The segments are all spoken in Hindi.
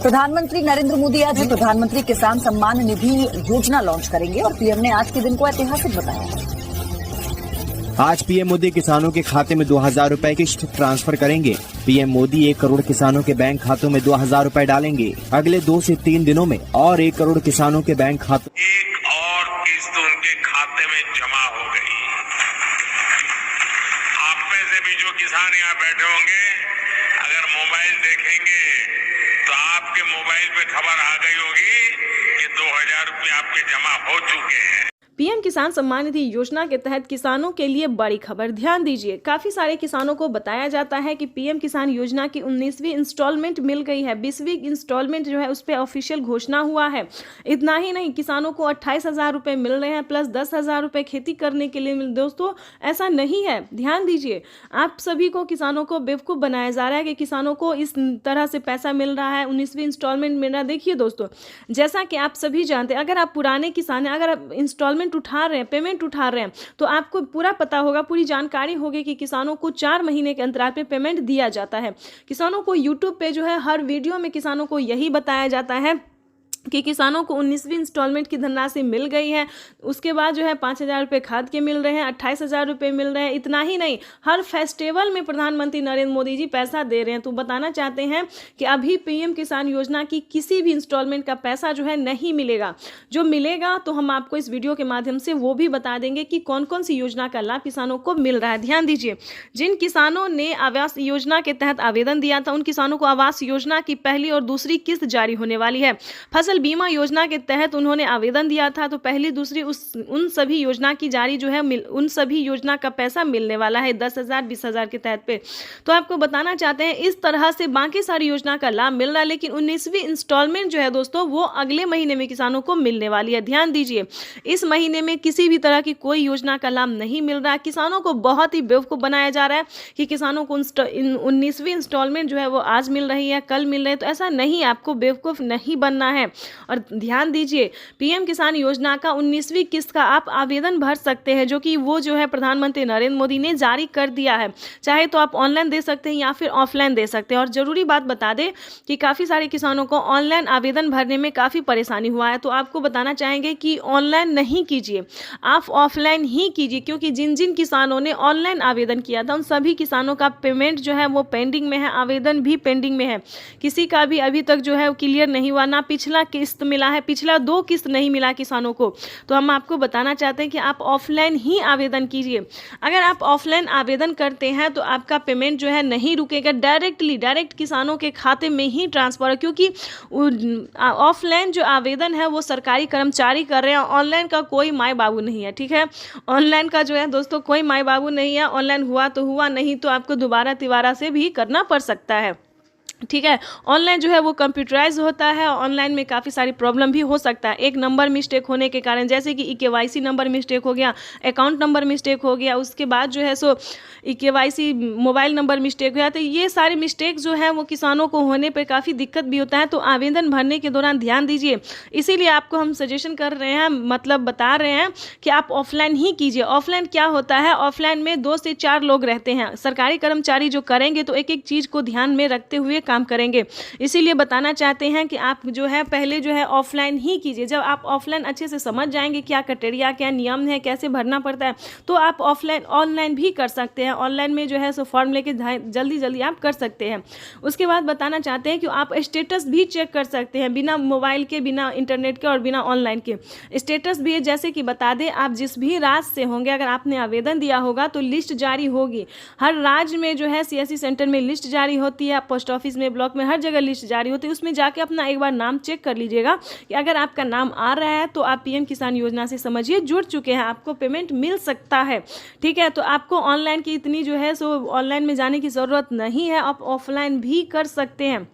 प्रधानमंत्री नरेंद्र मोदी आज प्रधानमंत्री किसान सम्मान निधि योजना लॉन्च करेंगे और पीएम ने आज के दिन को ऐतिहासिक बताया। आज पीएम मोदी किसानों के खाते में 2000 रुपए की ट्रांसफर करेंगे। पीएम मोदी 1 करोड़ किसानों के बैंक खातों में 2000 रुपए डालेंगे। अगले 2 से 3 दिनों में और 1 करोड़ किसानों के बैंक खातों एक और किस्त उनके खाते में जमा हो गई। आप में से भी जो किसान यहाँ बैठे होंगे, अगर मोबाइल देखेंगे तो आपके मोबाइल पे खबर आ गई होगी कि 2000 रुपये आपके जमा हो चुके हैं। पीएम किसान सम्मान निधि योजना के तहत किसानों के लिए बड़ी खबर। ध्यान दीजिए, काफी सारे किसानों को बताया जाता है कि पीएम किसान योजना की 19वीं इंस्टॉलमेंट मिल गई है। 20वीं इंस्टॉलमेंट जो है उस पर ऑफिशियल घोषणा हुआ है। इतना ही नहीं, किसानों को 28,000 रुपए मिल रहे हैं प्लस 10,000 रुपए खेती करने के लिए दोस्तों ऐसा नहीं है। ध्यान दीजिए, आप सभी को किसानों को बेवकूफ़ बनाया जा रहा है कि किसानों को इस तरह से पैसा मिल रहा है, 19वीं इंस्टॉलमेंट मिल रहा है। देखिए दोस्तों, जैसा कि आप सभी जानते हैं, अगर आप पुराने किसान हैं, अगर आप इंस्टॉलमेंट उठा रहे हैं, पेमेंट उठा रहे हैं, तो आपको पूरा पता होगा, पूरी जानकारी होगी कि किसानों को 4 महीने के अंतराल पे पेमेंट दिया जाता है। किसानों को यूट्यूब पे जो है हर वीडियो में किसानों को यही बताया जाता है कि किसानों को 19वीं इंस्टॉलमेंट की धनराशि मिल गई है। उसके बाद जो है 5,000 रुपये खाद के मिल रहे हैं, 28,000 रुपये मिल रहे हैं। इतना ही नहीं, हर फेस्टिवल में प्रधानमंत्री नरेंद्र मोदी जी पैसा दे रहे हैं। तो बताना चाहते हैं कि अभी पीएम किसान योजना की किसी भी इंस्टॉलमेंट का पैसा जो है नहीं मिलेगा। जो मिलेगा तो हम आपको इस वीडियो के माध्यम से वो भी बता देंगे कि कौन कौन सी योजना का लाभ किसानों को मिल रहा है। ध्यान दीजिए, जिन किसानों ने आवास योजना के तहत आवेदन दिया था, उन किसानों को आवास योजना की पहली और दूसरी किस्त जारी होने वाली है। फसल बीमा योजना के तहत उन्होंने आवेदन दिया था, तो पहली दूसरी उन सभी योजना की जारी जो है उन सभी योजना का पैसा मिलने वाला है 10,000 20,000 के तहत पे। तो आपको बताना चाहते हैं, इस तरह से बाकी सारी योजना का लाभ मिल रहा है, लेकिन 19वीं इंस्टॉलमेंट जो है दोस्तों वो अगले महीने में किसानों को मिलने वाली है। ध्यान दीजिए, इस महीने में किसी भी तरह की कोई योजना का लाभ नहीं मिल रहा है। किसानों को बहुत ही बेवकूफ बनाया जा रहा है कि किसानों को 19वीं इंस्टॉलमेंट जो है वो आज मिल रही है, कल मिल रही है। तो ऐसा नहीं, आपको बेवकूफ नहीं बनना है। और ध्यान दीजिए, पीएम किसान योजना का 19वीं किस्त का आप आवेदन भर सकते हैं, जो कि वो जो है प्रधानमंत्री नरेंद्र मोदी ने जारी कर दिया है। चाहे तो आप ऑनलाइन दे सकते हैं या फिर ऑफलाइन दे सकते हैं। और जरूरी बात बता दें कि काफ़ी सारे किसानों को ऑनलाइन आवेदन भरने में काफ़ी परेशानी हुआ है। तो आपको बताना चाहेंगे कि ऑनलाइन नहीं कीजिए, आप ऑफलाइन ही कीजिए, क्योंकि जिन जिन किसानों ने ऑनलाइन आवेदन किया था उन सभी किसानों का पेमेंट जो है वो पेंडिंग में है, आवेदन भी पेंडिंग में है। किसी का भी अभी तक जो है क्लियर नहीं हुआ, ना पिछला किस्त मिला है, पिछला 2 किस्त नहीं मिला किसानों को। तो हम आपको बताना चाहते हैं कि आप ऑफलाइन ही आवेदन कीजिए। अगर आप ऑफलाइन आवेदन करते हैं तो आपका पेमेंट जो है नहीं रुकेगा, डायरेक्ट किसानों के खाते में ही ट्रांसफर है, क्योंकि ऑफलाइन जो आवेदन है वो सरकारी कर्मचारी कर रहे हैं। ऑनलाइन का कोई माई बाबू नहीं है, ठीक है। ऑनलाइन का जो है दोस्तों कोई माई बाबू नहीं है। ऑनलाइन हुआ तो हुआ, नहीं तो आपको दोबारा तिबारा से भी करना पड़ सकता है, ठीक है। ऑनलाइन जो है वो कंप्यूटराइज होता है। ऑनलाइन में काफ़ी सारी प्रॉब्लम भी हो सकता है, एक नंबर मिस्टेक होने के कारण, जैसे कि KYC नंबर मिस्टेक हो गया, अकाउंट नंबर मिस्टेक हो गया, उसके बाद जो है सो KYC मोबाइल नंबर मिस्टेक हो गया। तो ये सारे मिस्टेक जो है वो किसानों को होने पर काफ़ी दिक्कत भी होता है। तो आवेदन भरने के दौरान ध्यान दीजिए, इसीलिए आपको हम सजेशन कर रहे हैं, मतलब बता रहे हैं कि आप ऑफलाइन ही कीजिए। ऑफलाइन क्या होता है, ऑफलाइन में 2 से 4 लोग रहते हैं। सरकारी कर्मचारी जो करेंगे तो एक एक चीज़ को ध्यान में रखते हुए काम करेंगे। इसीलिए बताना चाहते हैं कि आप जो है पहले जो है ऑफलाइन ही कीजिए। जब आप ऑफलाइन अच्छे से समझ जाएंगे क्या क्राइटेरिया, क्या नियम है, कैसे भरना पड़ता है, तो आप ऑनलाइन भी कर सकते हैं। ऑनलाइन में जो है सो फॉर्म लेके जल्दी आप कर सकते हैं। उसके बाद बताना चाहते हैं कि आप स्टेटस भी चेक कर सकते हैं, बिना मोबाइल के, बिना इंटरनेट के और बिना ऑनलाइन के। स्टेटस भी है, जैसे कि बता दें, आप जिस भी राज्य से होंगे, अगर आपने आवेदन दिया होगा तो लिस्ट जारी होगी। हर राज्य में जो है CSC सेंटर में लिस्ट जारी होती है, पोस्ट ऑफिस में, ब्लॉक में, हर जगह लिस्ट जारी होती है। उसमें जाके अपना एक बार नाम चेक कर लीजिएगा कि अगर आपका नाम आ रहा है तो आप पीएम किसान योजना से समझिए जुड़ चुके हैं, आपको पेमेंट मिल सकता है, ठीक है। तो आपको ऑनलाइन की इतनी जो है सो ऑनलाइन में जाने की ज़रूरत नहीं है, आप ऑफलाइन भी कर सकते हैं।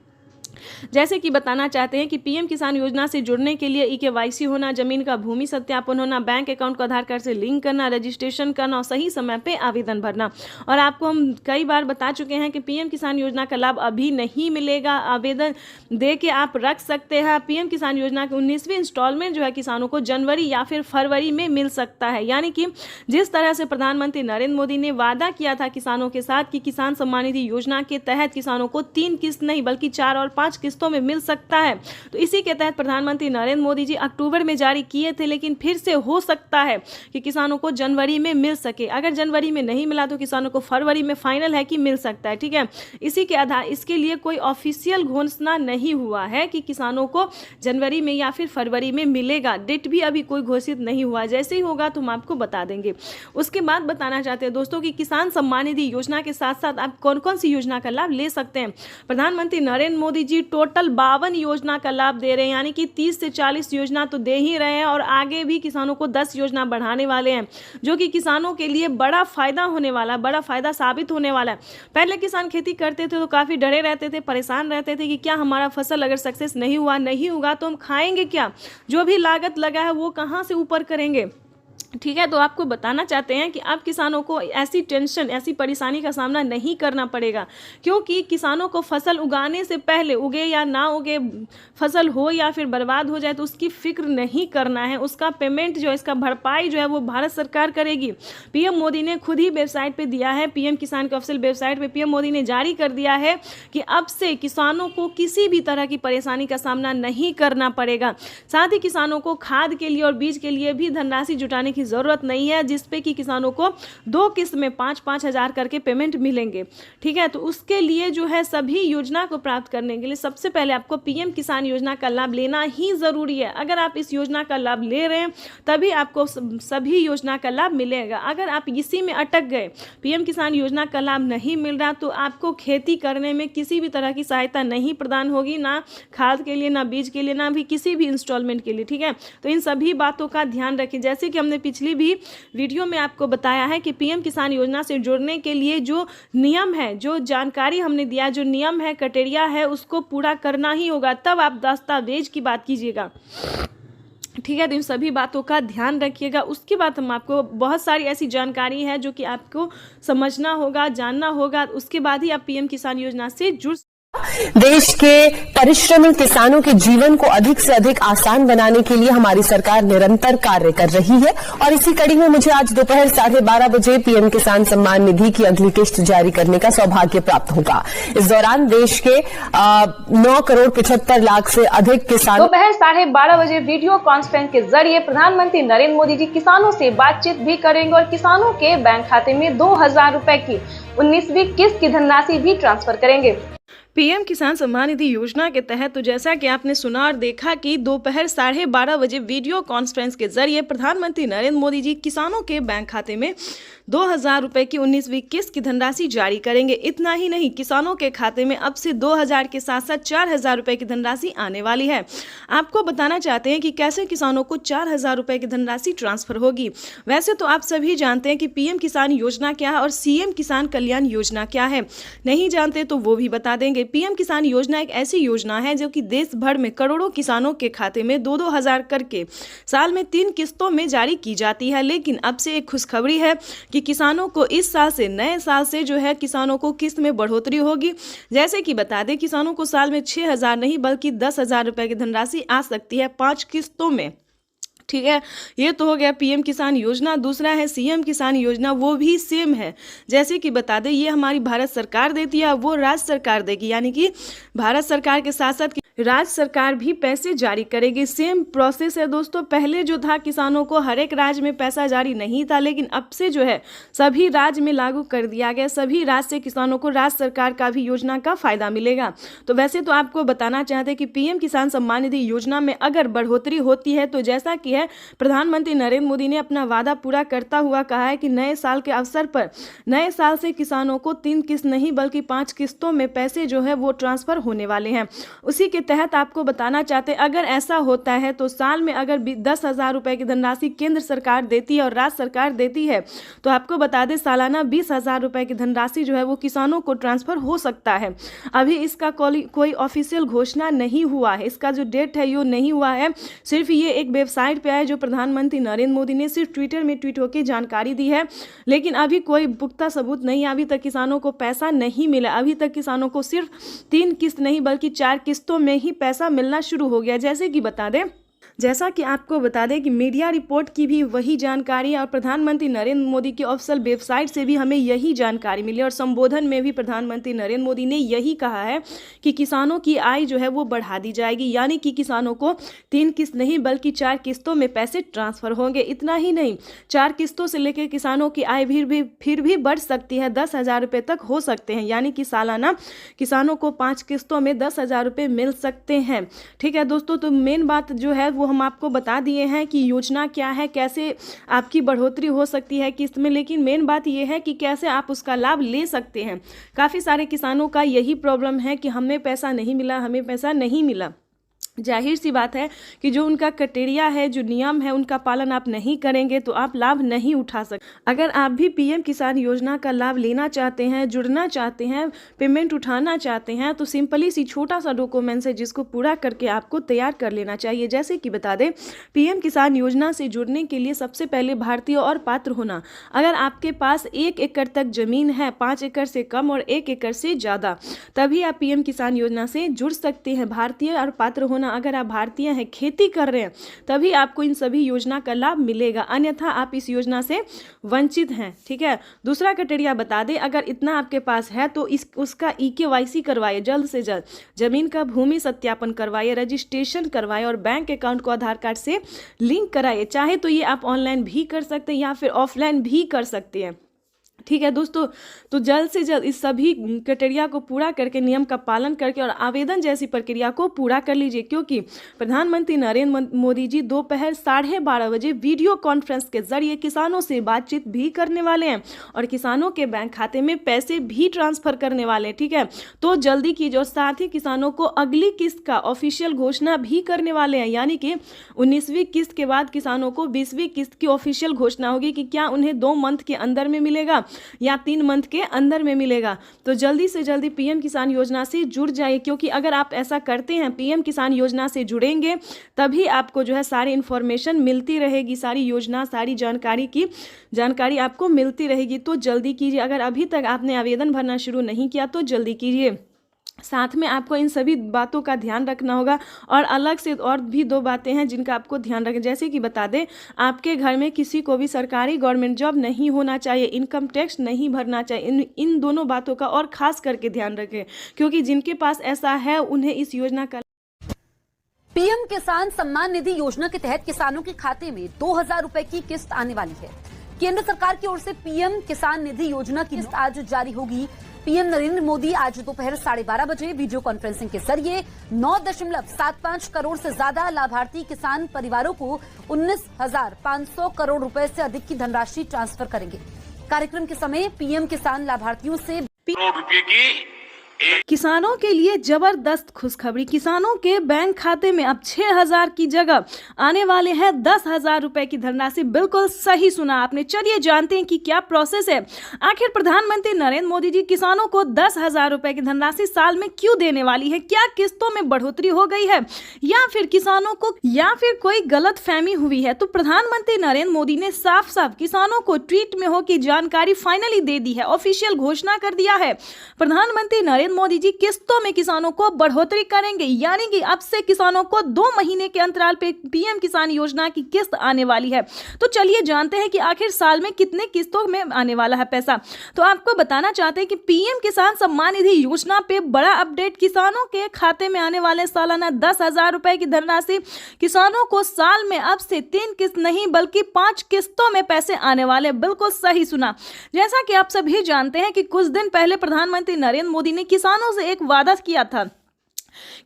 जैसे कि बताना चाहते हैं कि पीएम किसान योजना से जुड़ने के लिए KYC होना, जमीन का भूमि सत्यापन होना, बैंक अकाउंट को आधार कार्ड से लिंक करना, रजिस्ट्रेशन करना और सही समय पे आवेदन भरना। और आपको हम कई बार बता चुके हैं कि पीएम किसान योजना का लाभ अभी नहीं मिलेगा, आवेदन दे के आप रख सकते हैं। पीएम किसान योजना की 19वीं इंस्टॉलमेंट जो है किसानों को जनवरी या फिर फरवरी में मिल सकता है। यानी कि जिस तरह से प्रधानमंत्री नरेंद्र मोदी ने वादा किया था किसानों के साथ कि किसान सम्मान निधि योजना के तहत किसानों को 3 किस्त नहीं बल्कि 4 और 5 5 किस्तों में मिल सकता है। तो इसी के तहत प्रधानमंत्री नरेंद्र मोदी जी अक्टूबर में जारी किए थे, लेकिन फिर से हो सकता है कि किसानों को जनवरी में मिल सके। अगर जनवरी में नहीं मिला तो किसानों को फरवरी में फाइनल है कि मिल सकता है। ठीक है, इसी के आधार इसके लिए कोई ऑफिशियल घोषणा नहीं हुआ है कि किसानों को जनवरी में या फिर फरवरी में मिलेगा। डेट भी अभी कोई घोषित नहीं हुआ, जैसे ही होगा तो हम आपको बता देंगे। उसके बाद बताना चाहते हैं दोस्तों कि किसान सम्मान निधि योजना के साथ साथ आप कौन कौन सी योजना का लाभ ले सकते हैं। प्रधानमंत्री नरेंद्र मोदी जी टोटल 52 योजना का लाभ दे रहे हैं, यानी कि 30 से 40 योजना तो दे ही रहे हैं और आगे भी किसानों को 10 योजना बढ़ाने वाले हैं, जो कि किसानों के लिए बड़ा फायदा होने वाला है, बड़ा फायदा साबित होने वाला है। पहले किसान खेती करते थे तो काफी डरे रहते थे, परेशान रहते थे कि क्या हमारा फसल अगर सक्सेस नहीं होगा तो हम खाएंगे क्या, जो भी लागत लगा है वो कहाँ से ऊपर करेंगे। ठीक है, तो आपको बताना चाहते हैं कि अब किसानों को ऐसी टेंशन, ऐसी परेशानी का सामना नहीं करना पड़ेगा, क्योंकि किसानों को फसल उगाने से पहले, उगे या ना उगे, फसल हो या फिर बर्बाद हो जाए तो उसकी फिक्र नहीं करना है। उसका पेमेंट जो है, इसका भरपाई जो है वो भारत सरकार करेगी। पीएम मोदी ने खुद ही वेबसाइट पे दिया है, पीएम किसान के ऑफिशियल वेबसाइट पे पीएम मोदी ने जारी कर दिया है कि अब से किसानों को किसी भी तरह की परेशानी का सामना नहीं करना पड़ेगा। साथ ही किसानों को खाद के लिए और बीज के लिए भी धनराशि जुटाने की जरूरत नहीं है, जिसपे कि किसानों को 2 किस्त में 5-5 हजार करके पेमेंट मिलेंगे। ठीक है, तो उसके लिए जो है सभी योजना को प्राप्त करने के लिए सबसे पहले आपको पीएम किसान योजना का लाभ लेना ही जरूरी है। अगर आप इस योजना का लाभ ले रहे हैं तभी आपको सभी योजना का लाभ मिलेगा। अगर आप इसी में अटक गए, पीएम किसान योजना का लाभ नहीं मिल रहा, तो आपको खेती करने में किसी भी तरह की सहायता नहीं प्रदान होगी, ना खाद के लिए, ना बीज के लिए, ना भी किसी भी इंस्टॉलमेंट के लिए। ठीक है, तो इन सभी बातों का ध्यान रखें। जैसे कि हमने पिछली भी वीडियो में आपको बताया है कि पीएम किसान योजना से जुड़ने के लिए जो नियम है, जो जानकारी हमने दिया, जो नियम है, क्राइटेरिया है, उसको पूरा करना ही होगा, तब आप दस्तावेज की बात कीजिएगा। ठीक है, तो इन सभी बातों का ध्यान रखिएगा। उसके बाद हम आपको बहुत सारी ऐसी जानकारी है जो कि आपको समझना होगा, जानना होगा, उसके बाद ही आप पीएम किसान योजना से जुड़। देश के परिश्रमी किसानों के जीवन को अधिक से अधिक आसान बनाने के लिए हमारी सरकार निरंतर कार्य कर रही है और इसी कड़ी में मुझे आज दोपहर 12:30 बजे पीएम किसान सम्मान निधि की अगली किस्त जारी करने का सौभाग्य प्राप्त होगा। इस दौरान देश के 9,75,00,000 से अधिक किसान दोपहर 12:30 बजे वीडियो कॉन्फ्रेंस के जरिए प्रधानमंत्री नरेंद्र मोदी जी किसानों से बातचीत भी करेंगे और किसानों के बैंक खाते में 2,000 रुपए की 19वीं किस्त की धनराशि भी ट्रांसफर करेंगे। पीएम किसान सम्मान निधि योजना के तहत तो जैसा कि आपने सुना और देखा कि दोपहर 12:30 बजे वीडियो कॉन्फ्रेंस के जरिए प्रधानमंत्री नरेंद्र मोदी जी किसानों के बैंक खाते में 2,000 रुपए की 19वीं किस्त की धनराशि जारी करेंगे। इतना ही नहीं, किसानों के खाते में अब से 2,000 के साथ साथ 4,000 रुपए की धनराशि आने वाली है। आपको बताना चाहते हैं कि कैसे किसानों को 4,000 रुपए की धनराशि ट्रांसफर होगी। वैसे तो आप सभी जानते हैं कि पीएम किसान योजना क्या है और सीएम किसान कल्याण योजना क्या है। नहीं जानते तो वो भी बता देंगे। पीएम किसान योजना एक ऐसी योजना है जो कि देश भर में करोड़ों किसानों के खाते में 2-2 हजार करके साल में 3 किस्तों में जारी की जाती है। लेकिन अब से एक खुशखबरी है कि किसानों को इस साल से, नए साल से जो है किसानों को किस्त में बढ़ोतरी होगी। जैसे कि बता दें, किसानों को साल में 6,000 नहीं बल्कि 10,000 रुपए की धनराशि आ सकती है 5 किस्तों में। ठीक है, ये तो हो गया पीएम किसान योजना। दूसरा है सीएम किसान योजना, वो भी सेम है। जैसे कि बता दें, ये हमारी भारत सरकार देती है, वो राज्य सरकार देगी, यानी कि भारत सरकार के साथ साथ राज्य सरकार भी पैसे जारी करेगी। सेम प्रोसेस है दोस्तों। पहले जो था किसानों को हर एक राज्य में पैसा जारी नहीं था, लेकिन अब से जो है सभी राज्य में लागू कर दिया गया। सभी राज्य से किसानों को राज्य सरकार का भी योजना का फायदा मिलेगा। तो वैसे तो आपको बताना चाहते हैं कि पीएम किसान सम्मान निधि योजना में अगर बढ़ोतरी होती है तो जैसा कि है, प्रधानमंत्री नरेंद्र मोदी ने अपना वादा पूरा करता हुआ कहा है कि नए साल के अवसर पर नए साल से किसानों को 3 किस्त नहीं बल्कि 5 किस्तों में पैसे जो है वो ट्रांसफर होने वाले हैं। उसी के तहत आपको बताना चाहते हैं, अगर ऐसा होता है तो साल में अगर 10,000 रुपए की धनराशि केंद्र सरकार देती है और राज्य सरकार देती है, तो आपको बता दें सालाना 20,000 रुपए की धनराशि जो है वो किसानों को ट्रांसफर हो सकता है। अभी इसका कोई ऑफिशियल घोषणा नहीं हुआ है, इसका जो डेट है ये नहीं हुआ है। सिर्फ ये एक वेबसाइट पे है जो प्रधानमंत्री नरेंद्र मोदी ने सिर्फ ट्विटर में ट्वीट होकर जानकारी दी है, लेकिन अभी कोई पुख्ता सबूत नहीं है। अभी तक किसानों को पैसा नहीं मिला। अभी तक किसानों को सिर्फ 3 किस्त नहीं बल्कि 4 किस्तों में ही पैसा मिलना शुरू हो गया। जैसे कि बता दें, जैसा कि आपको बता दें कि मीडिया रिपोर्ट की भी वही जानकारी और प्रधानमंत्री नरेंद्र मोदी की ऑफिशियल वेबसाइट से भी हमें यही जानकारी मिली और संबोधन में भी प्रधानमंत्री नरेंद्र मोदी ने यही कहा है कि किसानों की आय जो है वो बढ़ा दी जाएगी, यानी कि किसानों को 3 किस्त नहीं बल्कि 4 किस्तों में पैसे ट्रांसफर होंगे। इतना ही नहीं, 4 किस्तों से लेकर किसानों की आय फिर भी बढ़ सकती है, 10,000 रुपये तक हो सकते हैं, यानी कि सालाना किसानों को 5 किस्तों में 10,000 रुपये मिल सकते हैं। ठीक है दोस्तों, तो मेन बात जो है वो हम आपको बता दिए हैं कि योजना क्या है, कैसे आपकी बढ़ोतरी हो सकती है किस्त में, लेकिन मेन बात यह है कि कैसे आप उसका लाभ ले सकते हैं। काफ़ी सारे किसानों का यही प्रॉब्लम है कि हमें पैसा नहीं मिला, हमें पैसा नहीं मिला। जाहिर सी बात है कि जो उनका क्राइटेरिया है, जो नियम है, उनका पालन आप नहीं करेंगे तो आप लाभ नहीं उठा सकते। अगर आप भी पीएम किसान योजना का लाभ लेना चाहते हैं, जुड़ना चाहते हैं, पेमेंट उठाना चाहते हैं, तो सिंपली सी छोटा सा डॉक्यूमेंट्स है जिसको पूरा करके आपको तैयार कर लेना चाहिए। जैसे कि बता दें, पीएम किसान योजना से जुड़ने के लिए सबसे पहले भारतीय और पात्र होना। अगर आपके पास 1 एकड़ तक जमीन है, 5 एकड़ से कम और 1 एकड़ से ज़्यादा, तभी आप पीएम किसान योजना से जुड़ सकते हैं। भारतीय और पात्र होना, अगर आप भारतीय हैं, खेती कर रहे हैं, तभी आपको इन सभी योजना का लाभ मिलेगा, अन्यथा आप इस योजना से वंचित हैं। ठीक है, दूसरा क्राइटेरिया बता दें, अगर इतना आपके पास है तो उसका EKYC करवाइए, जल्द से जल्द जमीन का भूमि सत्यापन करवाइए, रजिस्ट्रेशन करवाइए और बैंक अकाउंट को आधार कार्ड से लिंक कराइए। चाहे तो ये आप ऑनलाइन भी कर सकते हैं या फिर ऑफलाइन भी कर सकते हैं। ठीक है दोस्तों, तो जल्द से जल्द इस सभी क्राइटेरिया को पूरा करके, नियम का पालन करके और आवेदन जैसी प्रक्रिया को पूरा कर लीजिए, क्योंकि प्रधानमंत्री नरेंद्र मोदी जी दोपहर 12:30 बजे वीडियो कॉन्फ्रेंस के जरिए किसानों से बातचीत भी करने वाले हैं और किसानों के बैंक खाते में पैसे भी ट्रांसफर करने वाले हैं। ठीक है, तो जल्दी कीजिए और साथ ही किसानों को अगली किस्त का ऑफिशियल घोषणा भी करने वाले हैं, यानी कि 19वीं किस्त के बाद किसानों को 20वीं किस्त की ऑफिशियल घोषणा होगी कि क्या उन्हें 2 मंथ के अंदर में मिलेगा या 3 मंथ के अंदर में मिलेगा। तो जल्दी से जल्दी पीएम किसान योजना से जुड़ जाइए, क्योंकि अगर आप ऐसा करते हैं, पीएम किसान योजना से जुड़ेंगे, तभी आपको जो है सारी इन्फॉर्मेशन मिलती रहेगी, सारी योजना, सारी जानकारी आपको मिलती रहेगी। तो जल्दी कीजिए, अगर अभी तक आपने आवेदन भरना शुरू नहीं किया तो जल्दी कीजिए। साथ में आपको इन सभी बातों का ध्यान रखना होगा और अलग से और भी 2 बातें हैं जिनका आपको ध्यान रखें। जैसे कि बता दें, आपके घर में किसी को भी सरकारी गवर्नमेंट जॉब नहीं होना चाहिए, इनकम टैक्स नहीं भरना चाहिए। इन दोनों बातों का और खास करके ध्यान रखें, क्योंकि जिनके पास ऐसा है उन्हें इस योजना का पीएम किसान सम्मान निधि योजना के तहत किसानों के खाते में 2,000 रुपए की किस्त आने वाली है। केंद्र सरकार की ओर से पीएम किसान निधि योजना की किस्त आज जारी होगी। पीएम नरेंद्र मोदी आज दोपहर 12:30 बजे वीडियो कॉन्फ्रेंसिंग के जरिए 9.75 करोड़ से ज्यादा लाभार्थी किसान परिवारों को 19,500 करोड़ रुपए से अधिक की धनराशि ट्रांसफर करेंगे। कार्यक्रम के समय पीएम किसान लाभार्थियों से करोड़ रुपए की किसानों के लिए जबरदस्त खुशखबरी। किसानों के बैंक खाते में अब 6,000 की जगह आने वाले हैं 10,000 रुपए की धनराशि। बिल्कुल सही सुना आपने। चलिए जानते हैं कि क्या प्रोसेस है। आखिर प्रधानमंत्री नरेंद्र मोदी जी किसानों को 10,000 रुपए की धनराशि साल में क्यों देने वाली है? क्या किस्तों में बढ़ोतरी हो गई है या फिर किसानों को कोई गलत फहमी हुई है? तो प्रधानमंत्री नरेंद्र मोदी ने साफ साफ किसानों को ट्वीट में हो की जानकारी फाइनली दे दी है, ऑफिशियल घोषणा कर दिया है। प्रधानमंत्री नरेंद्र मोदी जी किस्तों में किसानों को बढ़ोतरी करेंगे, यानी कि अब से किसानों को 2 महीने के अंतराल पे पीएम किसान योजना की किस्त आने वाली है। तो चलिए जानते हैं कि आखिर साल में कितने किस्तों में आने वाला है पैसा। तो आपको बताना चाहते हैं कि पीएम किसान सम्मान निधि योजना पे बड़ा अपडेट। किसानों के खाते में आने वाले सालाना 10,000 रुपए की धनराशि किसानों को साल में अब से 3 किस्त नहीं बल्कि 5 किस्तों में पैसे आने वाले। बिल्कुल सही सुना। जैसा कि आप सभी जानते हैं कि कुछ दिन पहले प्रधानमंत्री नरेंद्र मोदी ने किसानों से एक वादा किया था।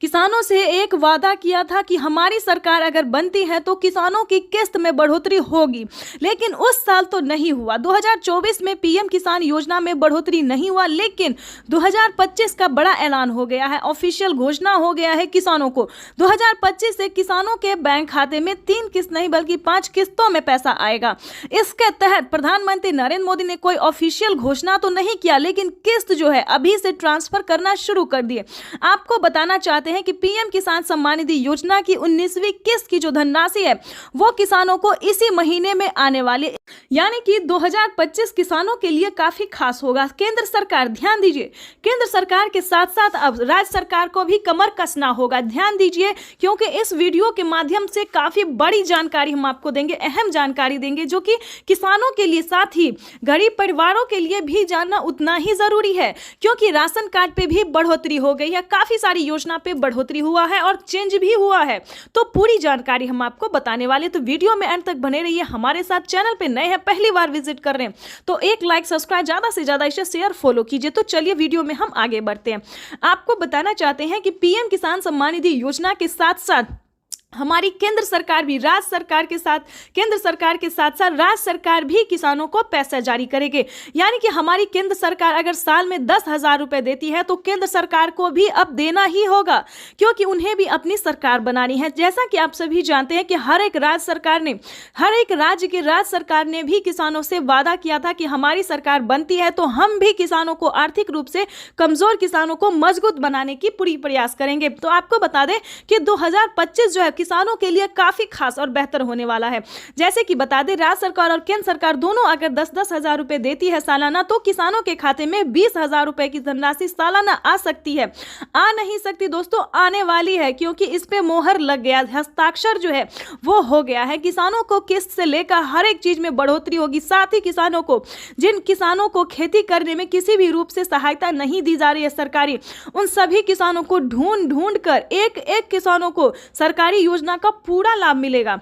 किसानों से एक वादा किया था कि हमारी सरकार अगर बनती है तो किसानों की किस्त में बढ़ोतरी होगी, लेकिन उस साल तो नहीं हुआ। 2024 में पीएम किसान योजना में बढ़ोतरी नहीं हुआ, लेकिन 2025 का बड़ा ऐलान हो गया है, ऑफिशियल घोषणा हो गया है किसानों को। 2025 से किसानों के बैंक खाते में 3 किस्त नहीं बल्कि 5 किस्तों में पैसा आएगा। इसके तहत प्रधानमंत्री नरेंद्र मोदी ने कोई ऑफिशियल घोषणा तो नहीं किया, लेकिन किस्त जो है अभी से ट्रांसफर करना शुरू कर दिए। आपको बताना चाहते हैं कि पीएम किसान सम्मान निधि योजना की 19वीं किस्त की जो धनराशि है वो किसानों को इसी महीने में आने वाले यानी कि 2025 किसानों के लिए काफी खास होगा। केंद्र सरकार, ध्यान दीजिए, केंद्र सरकार के साथ साथ अब राज्य सरकार को भी कमर कसना होगा। ध्यान दीजिए, क्योंकि इस वीडियो के माध्यम से काफी बड़ी जानकारी हम आपको देंगे, अहम जानकारी देंगे, जो कि किसानों के लिए साथ ही गरीब परिवारों के लिए भी जानना उतना ही जरूरी है, क्योंकि राशन कार्ड पे भी बढ़ोतरी हो गई है, काफी सारी योजना पे बढ़ोतरी हुआ है और चेंज भी हुआ है। तो पूरी जानकारी हम आपको बताने वाले, तो वीडियो में अंत तक बने रहिए हमारे साथ। चैनल पे नए हैं, पहली बार विजिट कर रहे हैं तो एक लाइक, सब्सक्राइब, ज्यादा से ज्यादा इसे शेयर, फॉलो कीजिए। तो चलिए वीडियो में हम आगे बढ़ते हैं। आपको बताना चाहते हैं कि पीएम किसान सम्मान निधि योजना के साथ साथ हमारी केंद्र सरकार भी राज्य सरकार के साथ, केंद्र सरकार के साथ साथ राज्य सरकार भी किसानों को पैसा जारी करेंगे। यानी कि हमारी केंद्र सरकार अगर साल में 10,000 रुपए देती है तो केंद्र सरकार को भी अब देना ही होगा, क्योंकि उन्हें भी अपनी सरकार बनानी है। जैसा कि आप सभी जानते हैं कि हर एक राज्य सरकार ने भी किसानों से वादा किया था कि हमारी सरकार बनती है तो हम भी किसानों को, आर्थिक रूप से कमजोर किसानों को मजबूत बनाने की पूरी प्रयास करेंगे। तो आपको बता दें कि 2025 जो है किसानों के लिए काफी खास और बेहतर होने वाला है। जैसे कि बता दें, राज्य सरकार और केंद्र सरकार दोनों अगर 10-10 हजार रुपए देती है सालाना, तो किसानों के खाते में 20,000 रुपए की धनराशि सालाना आ सकती है। आ नहीं सकती दोस्तों, आने वाली है, क्योंकि इस पे मोहर लग गया, हस्ताक्षर जो है वो हो गया है। किसानों को किस्त से लेकर हर एक चीज में बढ़ोतरी होगी। साथ ही किसानों को, जिन किसानों को खेती करने में किसी भी रूप से सहायता नहीं दी जा रही है सरकारी, उन सभी किसानों को ढूंढ कर एक एक किसानों को सरकारी योजना का पूरा लाभ मिलेगा।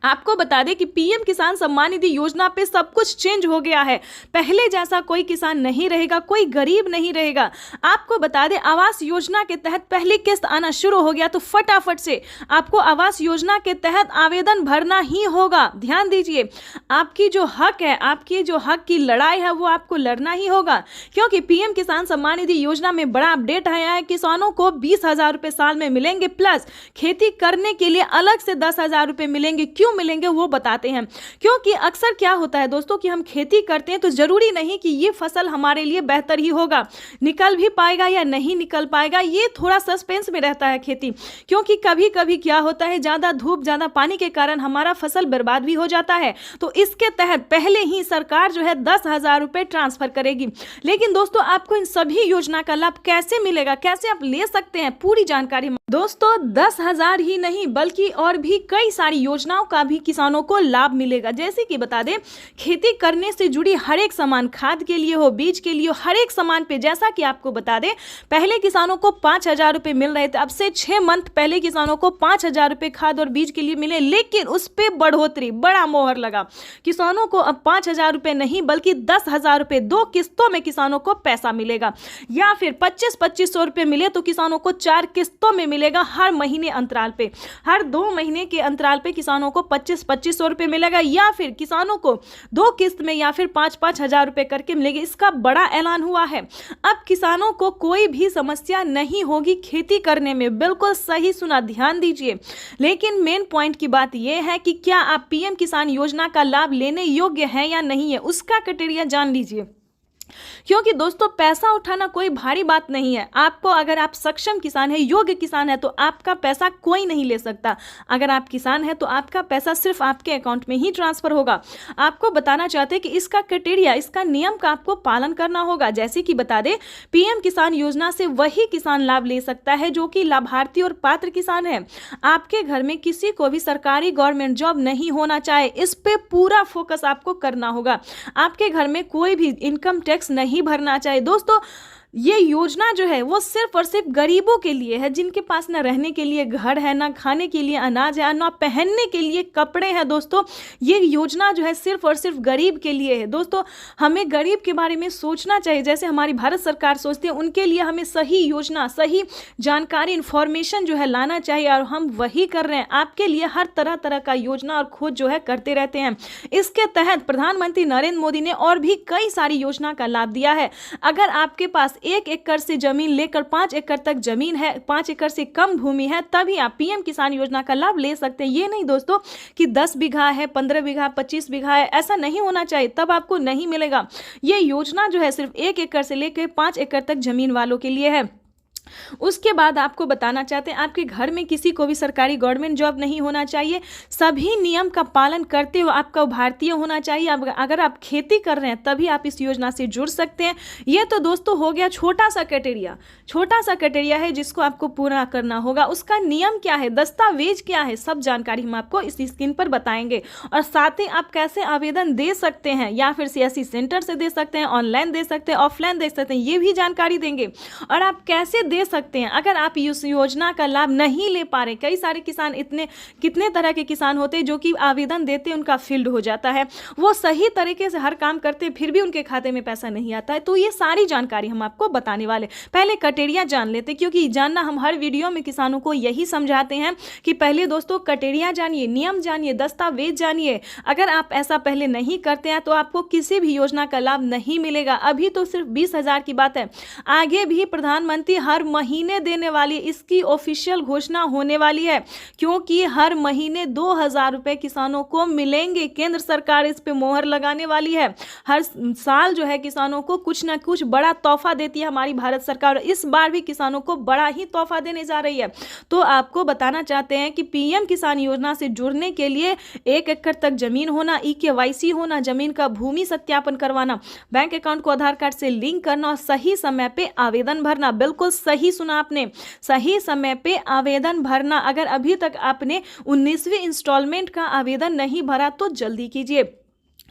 आपको बता दें कि पीएम किसान सम्मान निधि योजना पे सब कुछ चेंज हो गया है। पहले जैसा कोई किसान नहीं रहेगा, कोई गरीब नहीं रहेगा। आपको बता दें, आवास योजना के तहत पहली किस्त आना शुरू हो गया, तो फटाफट से आपको आवास योजना के तहत आवेदन भरना ही होगा। ध्यान दीजिए, आपकी जो हक है, आपकी जो हक की लड़ाई है वो आपको लड़ना ही होगा, क्योंकि पीएम किसान सम्मान निधि योजना में बड़ा अपडेट आया है। किसानों को 20,000 रुपए साल में मिलेंगे, प्लस खेती करने के लिए अलग से 10,000 रुपए मिलेंगे। क्यों मिलेंगे वो बताते हैं। क्योंकि अक्सर क्या होता है दोस्तों कि हम खेती करते हैं तो जरूरी नहीं कि ये फसल हमारे लिए बेहतर ही होगा, निकल भी पाएगा या नहीं निकल पाएगा, ये थोड़ा सस्पेंस में रहता है खेती। क्योंकि कभी कभी क्या होता है, ज्यादा धूप, ज्यादा पानी के कारण हमारा फसल बर्बाद भी हो जाता है। तो इसके तहत पहले ही सरकार जो है 10,000 रुपए ट्रांसफर करेगी। लेकिन दोस्तों, आपको इन सभी योजना का लाभ कैसे मिलेगा, कैसे आप ले सकते हैं, पूरी जानकारी दोस्तों 10,000 ही नहीं बल्कि और भी कई सारी योजनाओं का भी किसानों को लाभ मिलेगा। जैसे कि बता दें, खेती करने से जुड़ी हर एक सामान, खाद के लिए हो, बीज के लिए हो, हर एक सामान पे, जैसा कि आपको बता दें, पहले किसानों को 5,000 रुपए मिल रहे थे। अब से 6 मंथ पहले किसानों को 5,000 रुपए खाद और बीज के लिए मिले, लेकिन उस पर बढ़ोतरी, बड़ा मोहर लगा। किसानों को अब 5,000 रुपए नहीं बल्कि 10,000 रुपए 2 किस्तों में किसानों को पैसा मिलेगा। या फिर 25-2500 रुपए मिले तो किसानों को 4 किस्तों में मिलेगा, हर महीने अंतराल पे, हर 2 महीने के अंतराल पे किसानों को 25-2500 रुपए मिलेगा। या फिर किसानों को 2 किस्त में या फिर 5-5 हजार रुपए करके मिलेगी। इसका बड़ा ऐलान हुआ है। अब किसानों को कोई भी समस्या नहीं होगी खेती करने में। बिल्कुल सही सुना, ध्यान दीजिए। लेकिन मेन पॉइंट की बात यह है कि क्या आप पीएम किसान योजना का लाभ लेने योग्य हैं या नहीं है, उसका क्राइटेरिया जान लीजिए। क्योंकि दोस्तों, पैसा उठाना कोई भारी बात नहीं है। आपको, अगर आप सक्षम किसान है, योग्य किसान है, तो आपका पैसा कोई नहीं ले सकता। अगर आप किसान है तो आपका पैसा सिर्फ आपके अकाउंट में ही ट्रांसफर होगा। आपको बताना चाहते हैं कि इसका क्राइटेरिया, इसका नियम का आपको पालन करना होगा। जैसे कि बता दें, पीएम किसान योजना से वही किसान लाभ ले सकता है जो कि लाभार्थी और पात्र किसान है। आपके घर में किसी को भी सरकारी गवर्नमेंट जॉब नहीं होना चाहे, इस पे पूरा फोकस आपको करना होगा। आपके घर में कोई भी इनकम टैक्स नहीं भरना चाहिए। दोस्तों, ये योजना जो है वो सिर्फ और सिर्फ गरीबों के लिए है, जिनके पास ना रहने के लिए घर है, ना खाने के लिए अनाज है, ना पहनने के लिए कपड़े हैं। दोस्तों, ये योजना जो है सिर्फ और सिर्फ गरीब के लिए है। दोस्तों, हमें गरीब के बारे में सोचना चाहिए, जैसे हमारी भारत सरकार सोचती है। उनके लिए हमें सही योजना, सही जानकारी, इंफॉर्मेशन जो है लाना चाहिए, और हम वही कर रहे हैं। आपके लिए हर तरह तरह का योजना और खोज जो है करते रहते हैं। इसके तहत प्रधानमंत्री नरेंद्र मोदी ने और भी कई सारी योजना का लाभ दिया है। अगर आपके पास 1 एकड़ से जमीन लेकर 5 एकड़ तक जमीन है, 5 एकड़ से कम भूमि है, तभी आप पीएम किसान योजना का लाभ ले सकते हैं। ये नहीं दोस्तों कि 10 बीघा है, 15 बीघा, 25 बीघा है, ऐसा नहीं होना चाहिए, तब आपको नहीं मिलेगा। ये योजना जो है सिर्फ 1 एकड़ से लेकर 5 एकड़ तक जमीन वालों के लिए है। उसके बाद आपको बताना चाहते हैं, आपके घर में किसी को भी सरकारी गवर्नमेंट जॉब नहीं होना चाहिए, सभी नियम का पालन करते हुए आपका भारतीय होना चाहिए। अगर आप खेती कर रहे हैं तभी आप इस योजना से जुड़ सकते हैं। ये तो दोस्तों हो गया छोटा सा क्राइटेरिया है जिसको आपको पूरा करना होगा। उसका नियम क्या है, दस्तावेज क्या है, सब जानकारी हम आपको इस स्क्रीन पर बताएंगे। और साथ ही आप कैसे आवेदन दे सकते हैं, या फिर सीएससी सेंटर से दे सकते हैं, ऑनलाइन दे सकते हैं, ऑफलाइन दे सकते हैं, ये भी जानकारी देंगे। और आप कैसे दे सकते हैं अगर आप इस योजना का लाभ नहीं ले पा रहे। कई सारे किसान कितने तरह के किसान होते हैं जो कि आवेदन देते हैं, उनका फील्ड हो जाता है, वो सही तरीके से हर काम करते हैं, फिर भी उनके खाते में पैसा नहीं आता है। तो ये सारी जानकारी हम आपको बताने वाले। पहले क्राइटेरिया जान लेते, क्योंकि जानना हम हर वीडियो में किसानों को यही समझाते हैं कि पहले दोस्तों क्राइटेरिया जानिए, नियम जानिए, दस्तावेज जानिए। अगर आप ऐसा पहले नहीं करते हैं तो आपको किसी भी योजना का लाभ नहीं मिलेगा। अभी तो सिर्फ 20,000 की बात है, आगे भी प्रधानमंत्री हर महीने देने वाली, इसकी ऑफिशियल घोषणा होने वाली है, क्योंकि हर महीने 2,000 रुपए किसानों को मिलेंगे। केंद्र सरकार इस पे मोहर लगाने वाली है। हर साल जो है किसानों को कुछ ना कुछ बड़ा तोहफा देती है हमारी भारत सरकार, इस बार भी किसानों को बड़ा ही तोहफा देने जा रही है। तो आपको बताना चाहते हैं कि पीएम किसान योजना से जुड़ने के लिए 1 एकड़ तक जमीन होना, EKYC होना, जमीन का भूमि सत्यापन करवाना, बैंक अकाउंट को आधार कार्ड से लिंक करना और सही समय पे आवेदन भरना। बिल्कुल सही सुना आपने, सही समय पे आवेदन भरना। अगर अभी तक आपने 19वीं इंस्टॉलमेंट का आवेदन नहीं भरा तो जल्दी कीजिए।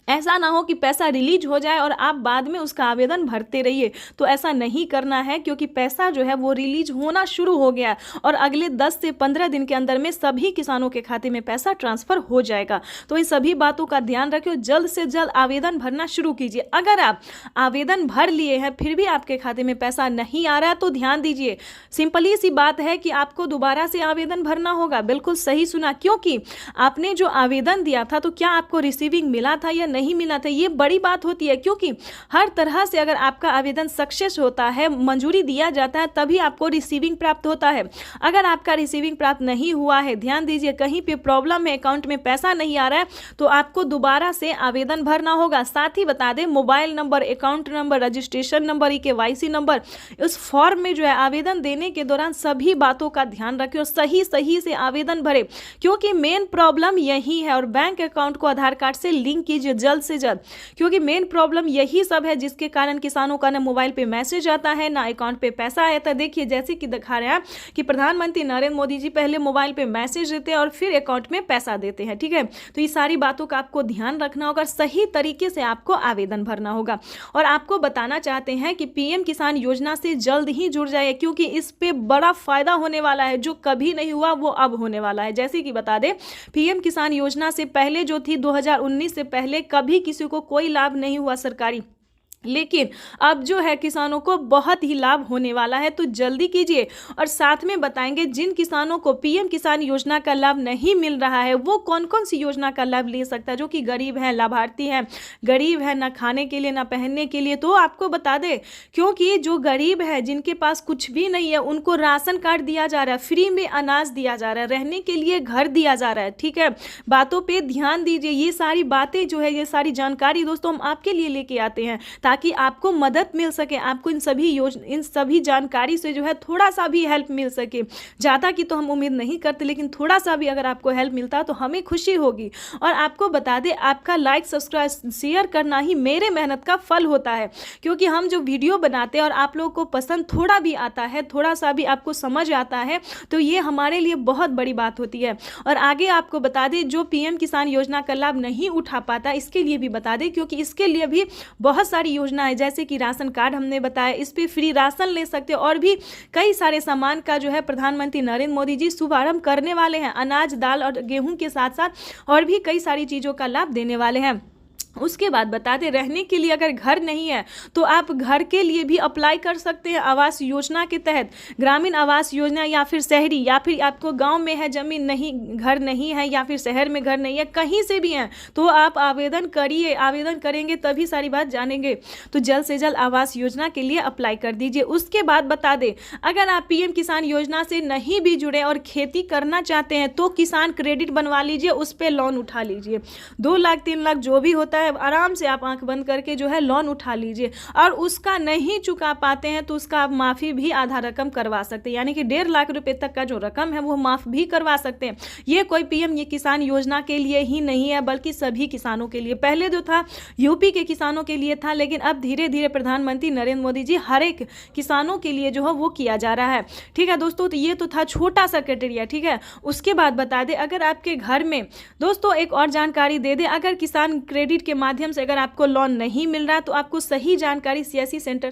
ऐसा ना हो कि पैसा रिलीज हो जाए और आप बाद में उसका आवेदन भरते रहिए, तो ऐसा नहीं करना है, क्योंकि पैसा जो है वो रिलीज होना शुरू हो गया और अगले 10 से 15 दिन के अंदर में सभी किसानों के खाते में पैसा ट्रांसफर हो जाएगा। तो इन सभी बातों का ध्यान रखिए, जल्द से जल्द आवेदन भरना शुरू कीजिए। अगर आप आवेदन भर लिए हैं फिर भी आपके खाते में पैसा नहीं आ रहा है तो ध्यान दीजिए, सिंपली सी बात है कि आपको दोबारा से आवेदन भरना होगा। बिल्कुल सही सुना, क्योंकि आपने जो आवेदन दिया था तो क्या आपको रिसीविंग मिला था या नहीं मिला था, ये बड़ी बात होती है। क्योंकि हर तरह से अगर आपका आवेदन सक्सेस होता है, मंजूरी दिया जाता है, तभी आपको रिसीविंग प्राप्त होता है। अगर आपका रिसीविंग प्राप्त नहीं हुआ है, ध्यान दीजिए, कहीं पे प्रॉब्लम है, अकाउंट में पैसा नहीं आ रहा है, तो आपको दोबारा से आवेदन भरना होगा। साथ ही बता दें, mobile number, account number, registration number, EKYC number, उस फॉर्म में जो है आवेदन देने के दौरान सभी बातों का ध्यान रखें और सही से आवेदन भरे, क्योंकि मेन प्रॉब्लम यही है। और बैंक अकाउंट को आधार कार्ड से लिंक कीजिए जल्द से जल्द, क्योंकि मेन प्रॉब्लम यही सब है जिसके कारण किसानों का ना मोबाइल पे मैसेज आता है, ना अकाउंट पे पैसा आता है। देखिए, जैसे कि दिखा रहे हैं कि प्रधानमंत्री नरेंद्र मोदी जी पहले मोबाइल पे मैसेज देते हैं और फिर अकाउंट में पैसा देते हैं, ठीक है। तो ये सारी बातों का आपको ध्यान रखना होगा, सही तरीके से आपको आवेदन भरना होगा। और आपको बताना चाहते हैं कि पीएम किसान योजना से जल्द ही जुड़ जाए, क्योंकि इस पे बड़ा फायदा होने वाला है, जो कभी नहीं हुआ वो अब होने वाला है। जैसे कि बता दें, पीएम किसान योजना से पहले जो थी 2019 से पहले कभी किसी को कोई लाभ नहीं हुआ सरकारी, लेकिन अब जो है किसानों को बहुत ही लाभ होने वाला है। तो जल्दी कीजिए। और साथ में बताएंगे जिन किसानों को पीएम किसान योजना का लाभ नहीं मिल रहा है वो कौन कौन सी योजना का लाभ ले सकता है, जो कि गरीब है, लाभार्थी है, गरीब है, ना खाने के लिए ना पहनने के लिए। तो आपको बता दें, क्योंकि जो गरीब है, जिनके पास कुछ भी नहीं है, उनको राशन कार्ड दिया जा रहा है, फ्री में अनाज दिया जा रहा है, रहने के लिए घर दिया जा रहा है, ठीक है। बातों पर ध्यान दीजिए। ये सारी बातें जो है, ये सारी जानकारी दोस्तों हम आपके लिए लेके आते हैं ताकि आपको मदद मिल सके, आपको इन सभी जानकारी से जो है थोड़ा सा भी हेल्प मिल सके। ज़्यादा की तो हम उम्मीद नहीं करते, लेकिन थोड़ा सा भी अगर आपको हेल्प मिलता तो हमें खुशी होगी। और आपको बता दें, आपका लाइक, सब्सक्राइब, शेयर करना ही मेरे मेहनत का फल होता है, क्योंकि हम जो वीडियो बनाते हैं और आप लोगों को पसंद थोड़ा भी आता है, थोड़ा सा भी आपको समझ आता है, तो ये हमारे लिए बहुत बड़ी बात होती है। और आगे आपको बता दें, जो पीएम किसान योजना का लाभ नहीं उठा पाता, इसके लिए भी बता दें, क्योंकि इसके लिए भी बहुत सारी योजना है, जैसे कि राशन कार्ड हमने बताया, इस पे फ्री राशन ले सकते हो। और भी कई सारे सामान का जो है प्रधानमंत्री नरेंद्र मोदी जी शुभारंभ करने वाले हैं, अनाज, दाल और गेहूं के साथ साथ और भी कई सारी चीज़ों का लाभ देने वाले हैं। उसके बाद बता दें, रहने के लिए अगर घर नहीं है तो आप घर के लिए भी अप्लाई कर सकते हैं आवास योजना के तहत, ग्रामीण आवास योजना, या फिर शहरी, या फिर आपको गांव में है जमीन नहीं, घर नहीं है, या फिर शहर में घर नहीं है, कहीं से भी हैं तो आप आवेदन करिए। आवेदन करेंगे तभी सारी बात जानेंगे। तो जल्द से जल्द आवास योजना के लिए अप्लाई कर दीजिए। उसके बाद बता दें, अगर आप पीएम किसान योजना से नहीं भी जुड़े और खेती करना चाहते हैं तो किसान क्रेडिट बनवा लीजिए, उस पर लोन उठा लीजिए। 2 लाख 3 लाख जो भी होता है है आराम से आप आंख बंद करके जो है लोन उठा लीजिए, और उसका नहीं चुका पाते हैं तो उसका आप माफ़ी भी आधा रकम करवा सकते हैं, यानी कि 1.5 लाख रुपए तक का जो रकम है वो माफ़ भी करवा सकते हैं। ये कोई पीएम किसान योजना के लिए ही नहीं है बल्कि सभी किसानों के लिए। पहले जो था यूपी के किसानों के लिए था, लेकिन अब धीरे धीरे प्रधानमंत्री नरेंद्र मोदी जी हर एक किसानों के लिए जो है वो किया जा रहा है। ठीक है दोस्तों, तो ये तो था छोटा सा क्राइटेरिया। ठीक है, उसके बाद बता दें, अगर आपके घर में दोस्तों एक और जानकारी दे दें, अगर किसान क्रेडिट के माध्यम से अगर आपको लोन नहीं मिल रहा तो आपको सही जानकारी सीएससी सेंटर